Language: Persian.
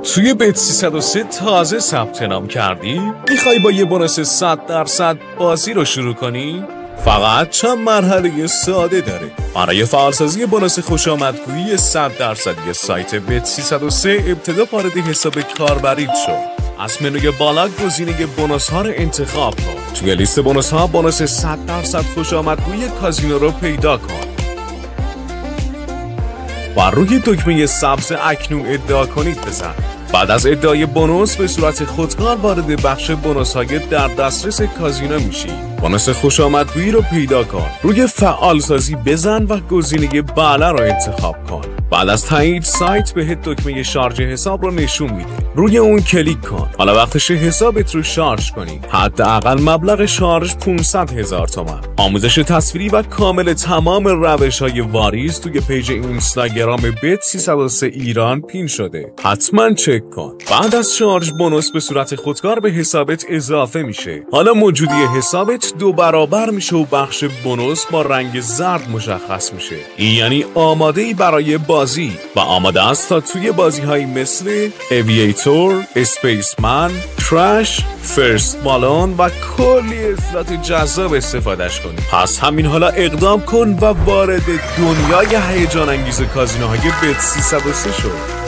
توی بت 303 تازه ثبت نام کردی؟ میخوای با یه بونوس 100% بازی رو شروع کنی؟ فقط چند مرحله ساده داره. برای فعالسازی بونوس خوشامدگویی 100% یه سایت بت 303 ابتدا وارد حساب کاربریت شو. از منوی بالا گزینه بونوس ها رو انتخاب کن. توی لیست بونوس ها بونوس 100% خوشامدگویی کازینو رو پیدا کن. و روی دکمه سبز اکنون ادعا کنید بزن. بعد از ادعای بونوس به صورت خودکار وارد بخش بونوس های در دسترس کازینو میشی. بونوس خوشامدگویی رو پیدا کن. روی فعال سازی بزن و گزینه بالا رو انتخاب کن. بعد از تایید سایت بهت دکمه شارژ حساب رو نشون میده. روی اون کلیک کن. حالا وقتش حسابت رو شارژ کنی. حداقل مبلغ شارژ 500,000 تومان. آموزش تصویری و کامل تمام روش‌های واریز توی پیج اینستاگرام بت 303 ایران پین شده. حتما چک کن. بعد از شارژ بونوس به صورت خودکار به حسابت اضافه میشه. حالا موجودی حسابت 2 برابر میشه و بخش بونوس با رنگ زرد مشخص میشه. این یعنی آماده‌ای برای بازی و آماده است تا توی بازی‌هایی مثل اوییتور، اسپیسمن، کرش، فرست بالون و کلی اصلاحات جذاب استفادهش کنی. پس همین حالا اقدام کن و وارد دنیای هیجان انگیز کازینوهای بت 303 شو.